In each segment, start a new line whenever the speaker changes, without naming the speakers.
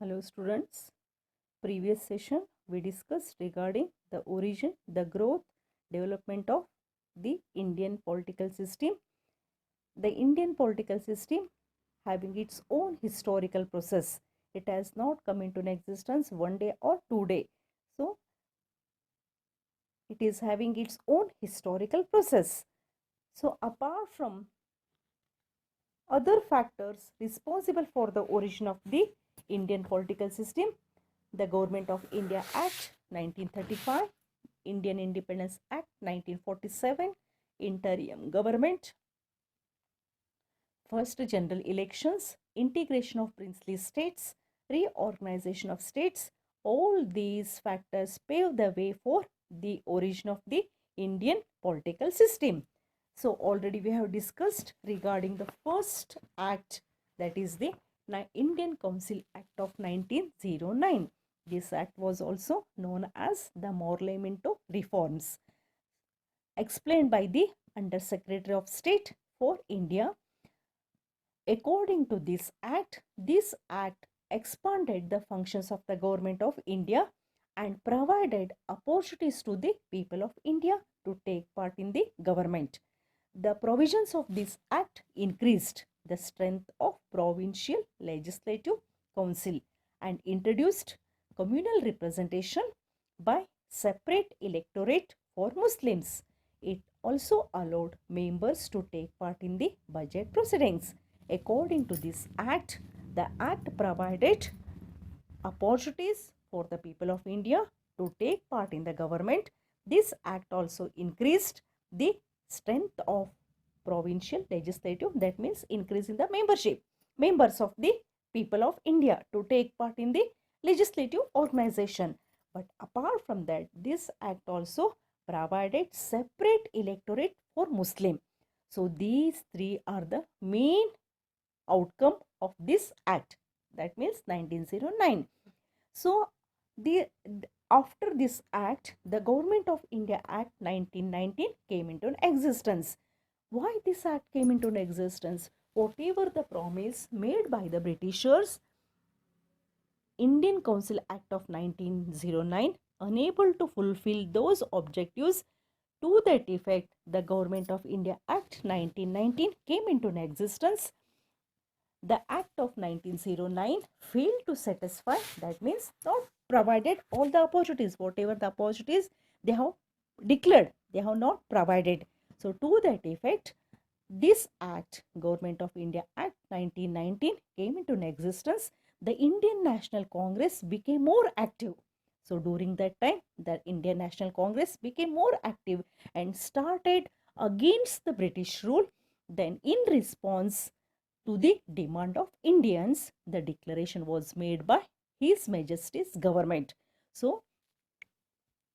Hello students, previous session we discussed regarding the origin, the growth, development of the Indian political system. The Indian political system having its own historical process. It has not come into existence one day or 2 day. So it is having its own historical process. So apart from other factors responsible for the origin of the Indian political system, the Government of India Act 1935, Indian Independence Act 1947, interim government, first general elections, integration of princely states, reorganization of states, all these factors pave the way for the origin of the Indian political system. So already we have discussed regarding the first act, that is the Indian Council Act of 1909. This act was also known as the Morley-Minto Reforms, explained by the Under Secretary of State for India. According to this act expanded the functions of the Government of India and provided opportunities to the people of India to take part in the government. The provisions of this act increased the strength of provincial legislative council and introduced communal representation by separate electorate for Muslims. It also allowed members to take part in the budget proceedings. According to this act, the act provided opportunities for the people of India to take part in the government. This act also increased the strength of provincial legislative, that means increasing the members of the people of India to take part in the legislative organization. But apart from that, this act also provided separate electorate for Muslim. So these three are the main outcome of this act, that means 1909. So after this act, the Government of India Act 1919 came into existence. Why this act came into existence? Whatever the promise made by the Britishers, Indian Council Act of 1909 unable to fulfill those objectives. To that effect, the Government of India Act 1919 came into existence. The Act of 1909 failed to satisfy, that means not provided all the opportunities, whatever the opportunities they have declared, they have not provided. So to that effect, this act, Government of India Act 1919 came into existence. The Indian National Congress became more active. So during that time, the Indian National Congress became more active and started against the British rule. Then in response to the demand of Indians, the declaration was made by His Majesty's government. So,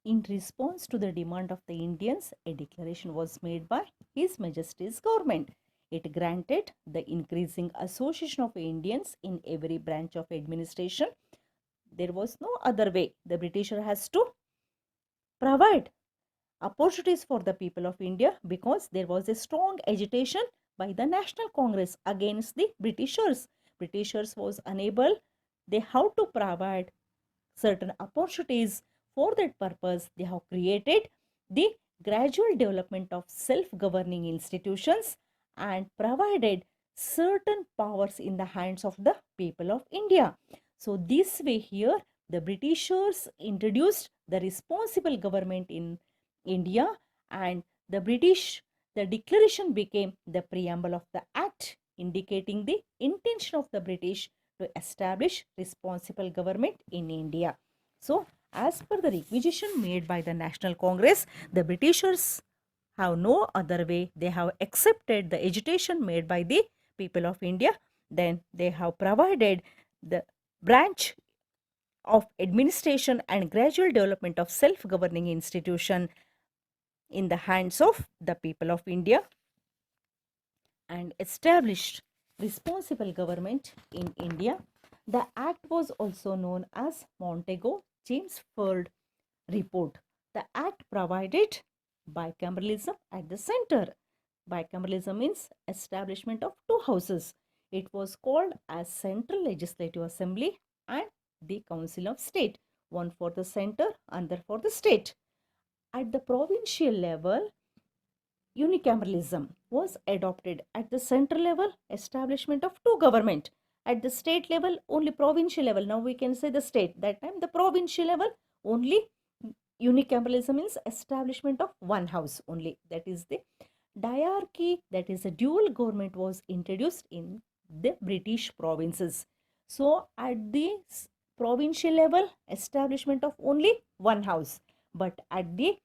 in response to the demand of the Indians, a declaration was made by His Majesty's government. It granted the increasing association of Indians in every branch of administration. There was no other way. The Britisher has to provide opportunities for the people of India because there was a strong agitation by the National Congress against the Britishers. Britishers was unable, they have to provide certain opportunities. For that purpose, they have created the gradual development of self-governing institutions and provided certain powers in the hands of the people of India. So this way here, the Britishers introduced the responsible government in India, and the declaration became the preamble of the act, indicating the intention of the British to establish responsible government in India. So, as per the requisition made by the National Congress, the Britishers have no other way. They have accepted the agitation made by the people of India. Then they have provided the branch of administration and gradual development of self-governing institution in the hands of the people of India and established responsible government in India. The act was also known as Montagu-Chelmsford Report. The act provided bicameralism at the center. Bicameralism means establishment of two houses. It was called as Central Legislative Assembly and the Council of State. One for the center, another for the state. At the provincial level, unicameralism was adopted. At the central level, establishment of two government. At the state level, only provincial level. Now we can say the state. That time, the provincial level, only unicameralism means establishment of one house only. That is the diarchy, that is a dual government was introduced in the British provinces. So at the provincial level, establishment of only one house. But at the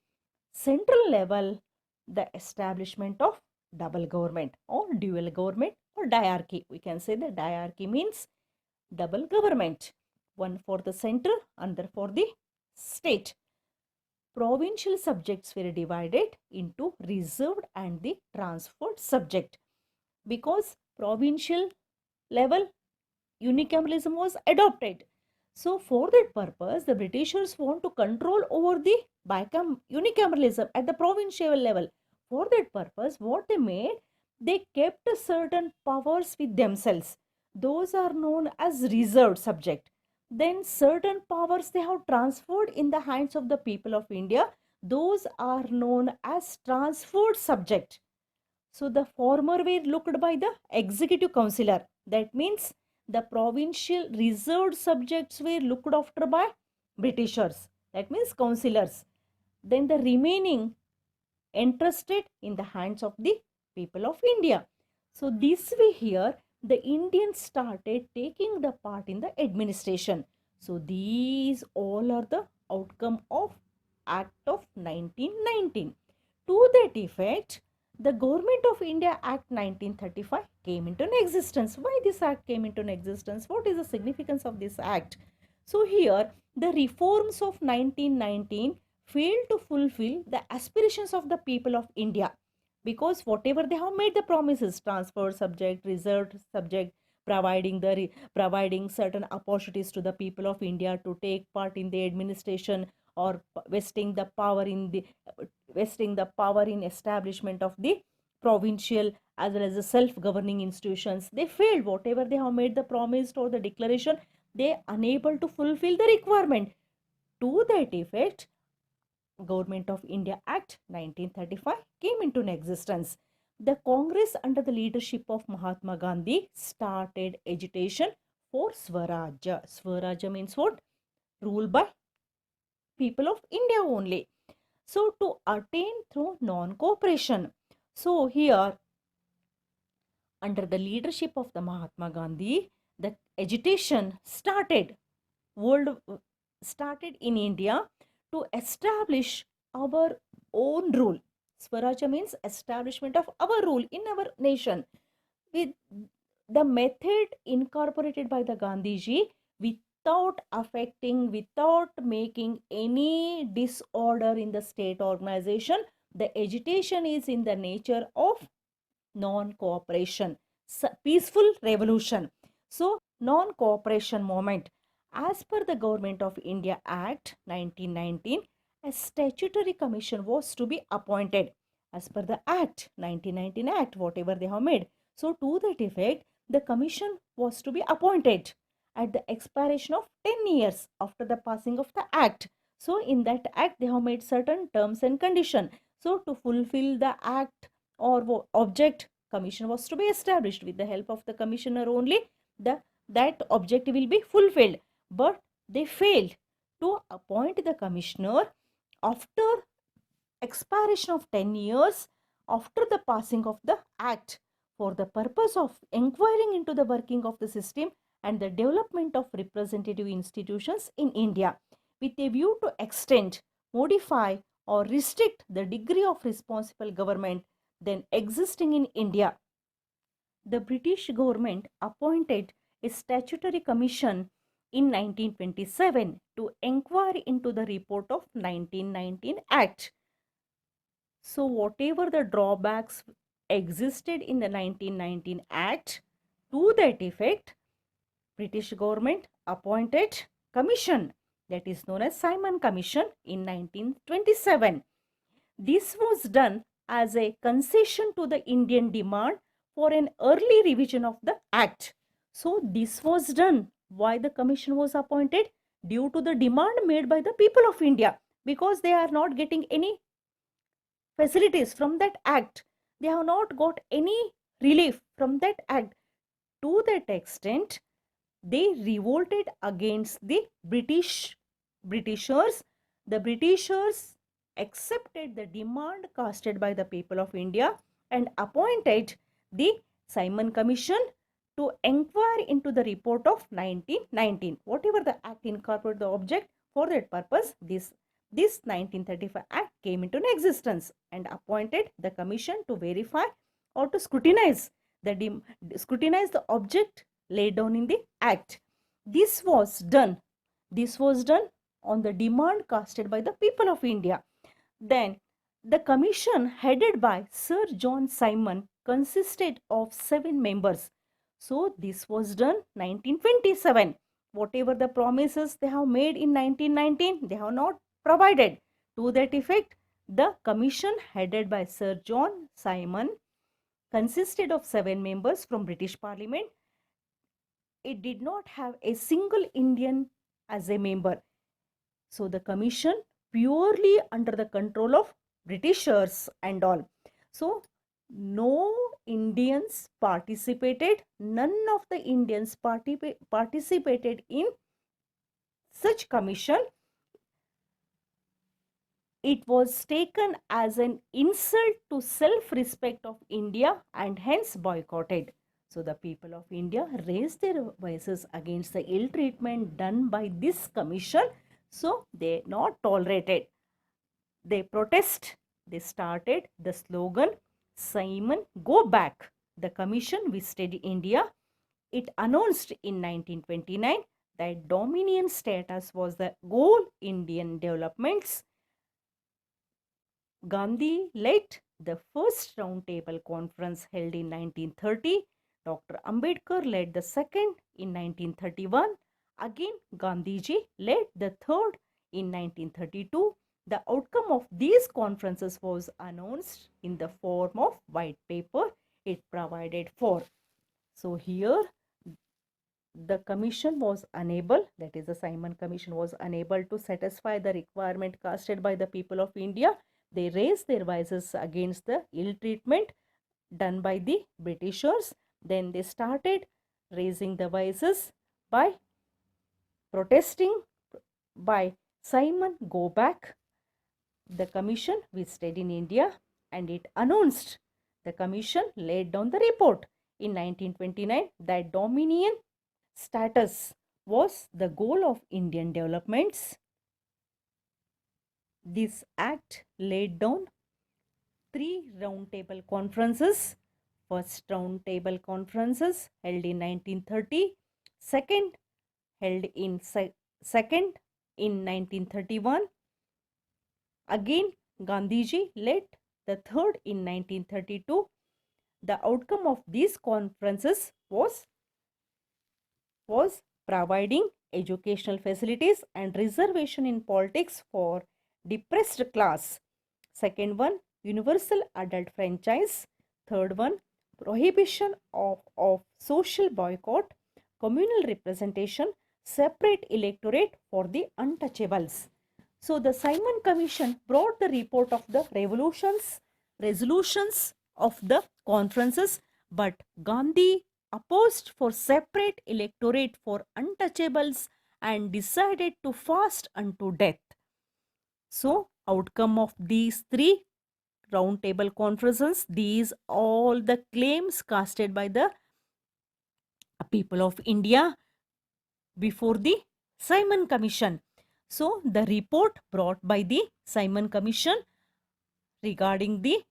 central level, the establishment of double government or dual government or diarchy. We can say the diarchy means double government. One for the center, another for the state. Provincial subjects were divided into reserved and the transferred subject. Because provincial level unicameralism was adopted. So for that purpose, the Britishers want to control over the unicameralism at the provincial level. For that purpose, what they made, they kept certain powers with themselves. Those are known as reserved subject. Then certain powers they have transferred in the hands of the people of India. Those are known as transferred subject. So the former were looked by the executive councillor. That means the provincial reserved subjects were looked after by Britishers. That means councillors. Then the remaining entrusted in the hands of the people of India. So this way here, the Indians started taking the part in the administration. So these all are the outcome of Act of 1919. To that effect, the Government of India Act 1935 came into existence. Why this act came into existence? What is the significance of this act? So here, the reforms of 1919 failed to fulfill the aspirations of the people of India, because whatever they have made the promises, transfer subject, reserved subject, providing certain opportunities to the people of India to take part in the administration, or vesting the power in establishment of the provincial as well as the self-governing institutions, they failed. Whatever they have made the promise or the declaration, they unable to fulfill the requirement. To that effect, Government of India Act 1935 came into existence. The Congress under the leadership of Mahatma Gandhi started agitation for Swarajya. Swarajya means what? Rule by people of India only. So to attain through non-cooperation. So here, under the leadership of the Mahatma Gandhi, the agitation started in India to establish our own rule. Swarajya means establishment of our rule in our nation. With the method incorporated by the Gandhiji, without making any disorder in the state organization, the agitation is in the nature of non-cooperation, peaceful revolution. So, non-cooperation movement. As per the Government of India Act 1919, a statutory commission was to be appointed. As per the Act, 1919 Act, whatever they have made. So, to that effect, the commission was to be appointed at the expiration of 10 years after the passing of the Act. So, in that Act, they have made certain terms and conditions. So, to fulfill the Act or object, commission was to be established. With the help of the commissioner only, that objective will be fulfilled. But they failed to appoint the commissioner after expiration of 10 years after the passing of the act, for the purpose of inquiring into the working of the system and the development of representative institutions in India, with a view to extend, modify or restrict the degree of responsible government then existing in India. The British government appointed a statutory commission in 1927 to inquire into the report of 1919 Act. So whatever the drawbacks existed in the 1919 Act, to that effect, British government appointed commission, that is known as Simon Commission, in 1927. This was done as a concession to the Indian demand for an early revision of the Act. So this was done Why the commission was appointed? Due to the demand made by the people of India, because they are not getting any facilities from that act. They have not got any relief from that act. To that extent, they revolted against the Britishers. The Britishers accepted the demand casted by the people of India and appointed the Simon Commission to inquire into the report of 1919. Whatever the act incorporated the object, for that purpose, this 1935 act came into existence and appointed the commission to verify or to scrutinize the object laid down in the act. This was done on the demand casted by the people of India. Then the commission headed by Sir John Simon consisted of 7 members. So this was done 1927. Whatever the promises they have made in 1919, they have not provided. To that effect, the commission headed by Sir John Simon consisted of 7 members from British Parliament. It did not have a single Indian as a member. So the commission purely under the control of Britishers and all. So no Indians participated, none of the Indians participated in such commission. It was taken as an insult to self-respect of India and hence boycotted. So the people of India raised their voices against the ill treatment done by this commission. So they not tolerated. They protest. They started the slogan, Simon, go back. The commission visited India. It announced in 1929 that dominion status was the goal Indian developments. Gandhi led the first roundtable conference held in 1930. Dr. Ambedkar led the second in 1931. Again, Gandhiji led the third in 1932. The outcome of these conferences was announced in the form of white paper it provided for. So here the commission was unable, that is the Simon Commission was unable to satisfy the requirement casted by the people of India. They raised their voices against the ill treatment done by the Britishers. Then they started raising the voices by protesting by Simon, go back. The commission visited in India and it announced, the commission laid down the report in 1929 that dominion status was the goal of Indian developments. This act laid down 3 roundtable conferences. First roundtable conferences held in 1930, second held in 1931. Again, Gandhiji led the third in 1932. The outcome of these conferences was providing educational facilities and reservation in politics for depressed class. Second one, universal adult franchise. Third one, prohibition of social boycott, communal representation, separate electorate for the untouchables. So the Simon Commission brought the report of the resolutions of the conferences, but Gandhi opposed for separate electorate for untouchables and decided to fast unto death. So outcome of these 3 roundtable conferences, these all the claims casted by the people of India before the Simon Commission. So the report brought by the Simon Commission regarding the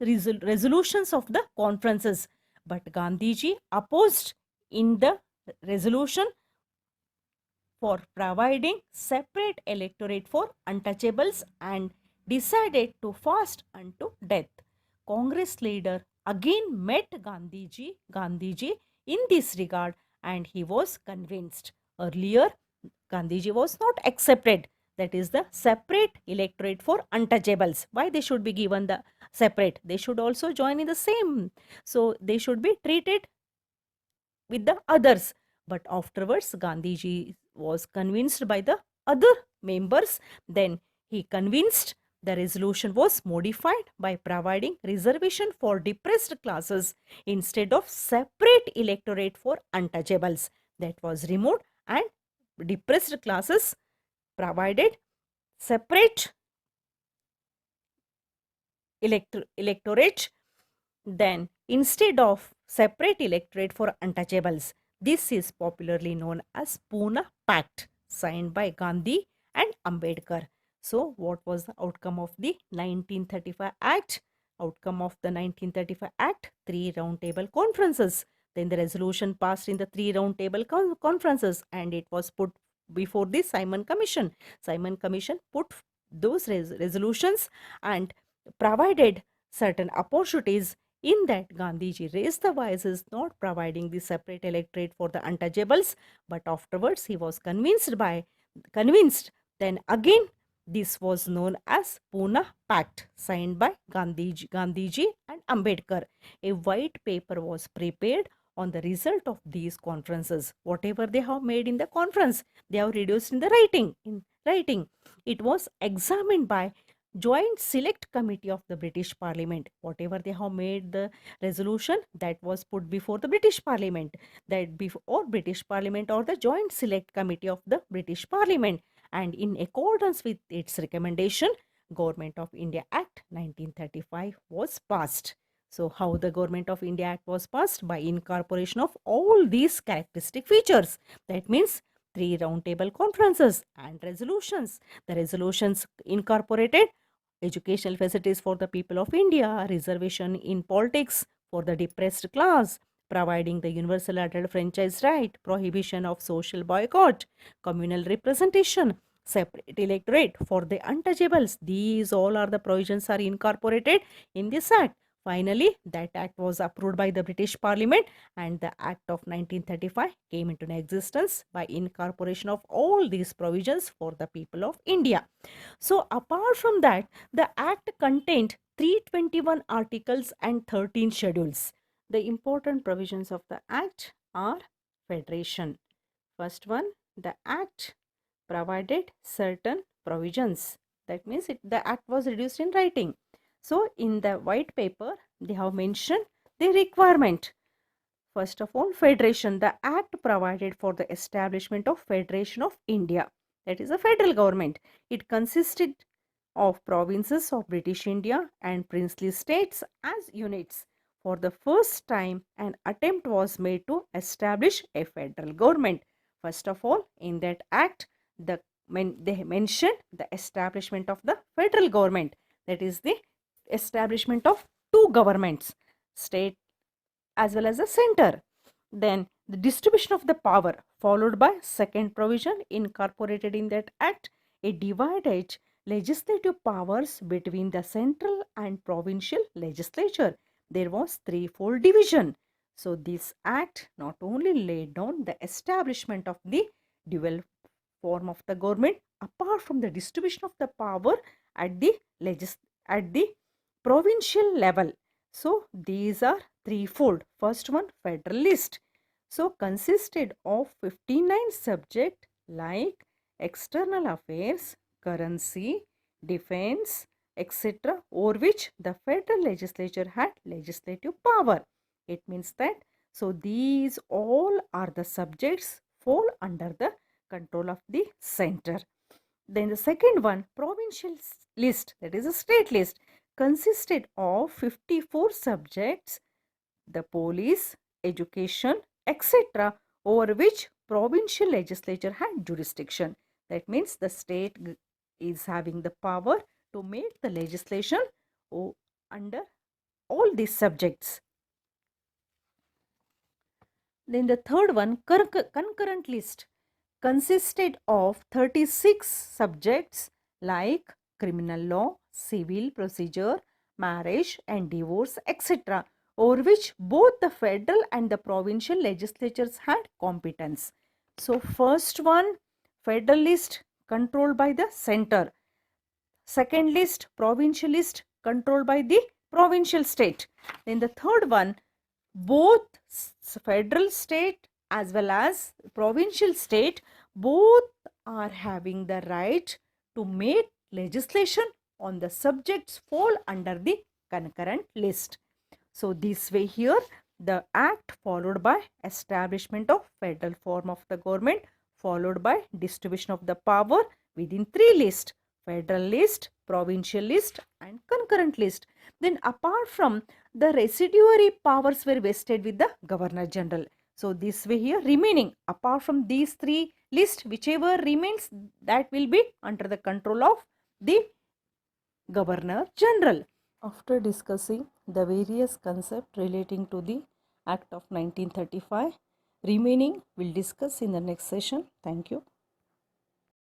resolutions of the conferences, but Gandhiji opposed in the resolution for providing separate electorate for untouchables and decided to fast unto death. Congress leader again met Gandhiji in this regard and he was convinced. Earlier, Gandhiji was not accepted. That is the separate electorate for untouchables. Why they should be given the separate? They should also join in the same. So they should be treated with the others. But afterwards, Gandhiji was convinced by the other members. Then he convinced the resolution was modified by providing reservation for depressed classes instead of separate electorate for untouchables. That was removed and depressed classes provided separate electorate. Then, instead of separate electorate for untouchables, this is popularly known as Pune Pact, signed by Gandhi and Ambedkar. So, what was the outcome of the 1935 Act? Outcome of the 1935 Act, three roundtable conferences. Then the resolution passed in the three roundtable conferences, and it was put before the Simon Commission. Simon Commission put those resolutions and provided certain opportunities. In that, Gandhiji raised the voices, not providing the separate electorate for the untouchables, but afterwards he was convinced. Then again, this was known as Pune Pact, signed by Gandhiji and Ambedkar. A white paper was prepared on the result of these conferences. Whatever they have made in the conference, they have reduced in the writing. It was examined by Joint Select Committee of the British Parliament. Whatever they have made the resolution, that was put before the British Parliament, that before or British Parliament or the Joint Select Committee of the British Parliament, and in accordance with its recommendation, Government of India Act 1935 was passed. So, how the Government of India Act was passed? By incorporation of all these characteristic features. That means three roundtable conferences and resolutions. The resolutions incorporated educational facilities for the people of India, reservation in politics for the depressed class, providing the universal adult franchise right, prohibition of social boycott, communal representation, separate electorate for the untouchables. These all are the provisions are incorporated in this act. Finally, that act was approved by the British Parliament, and the Act of 1935 came into existence by incorporation of all these provisions for the people of India. So, apart from that, the Act contained 321 articles and 13 schedules. The important provisions of the Act are federation. First one, the Act provided certain provisions. That means the Act was reduced in writing. So, in the white paper, they have mentioned the requirement. First of all, federation. The Act provided for the establishment of Federation of India. That is a federal government. It consisted of provinces of British India and princely states as units. For the first time, an attempt was made to establish a federal government. First of all, in that act, they mentioned the establishment of the federal government. That is the establishment of two governments, state as well as the center. Then the distribution of the power, followed by second provision incorporated in that act, a divided legislative powers between the central and provincial legislature. There was threefold division. So this act not only laid down the establishment of the dual form of the government, apart from the distribution of the power at the at the provincial level. So these are threefold. First one, federalist. So consisted of 59 subject like external affairs, currency, defense, etc., over which the federal legislature had legislative power. It means that so these all are the subjects fall under the control of the center. Then the second one, provincial list, that is a state list, consisted of 54 subjects, the police, education, etc., over which provincial legislature had jurisdiction. That means the state is having the power to make the legislation under all these subjects. Then the third one, concurrent list, consisted of 36 subjects like criminal law, civil procedure, marriage and divorce, etc., over which both the federal and the provincial legislatures had competence. So, first one, federal list controlled by the center. Second list, provincial list controlled by the provincial state. Then the third one, both federal state as well as provincial state, both are having the right to make legislation on the subjects fall under the concurrent list. So this way here, the act followed by establishment of federal form of the government, followed by distribution of the power within three lists: federal list, provincial list and concurrent list. Then apart from, the residuary powers were vested with the Governor General. So this way here, remaining apart from these three lists, whichever remains, that will be under the control of the Governor General. After discussing the various concepts relating to the Act of 1935, remaining we'll discuss in the next session. Thank you.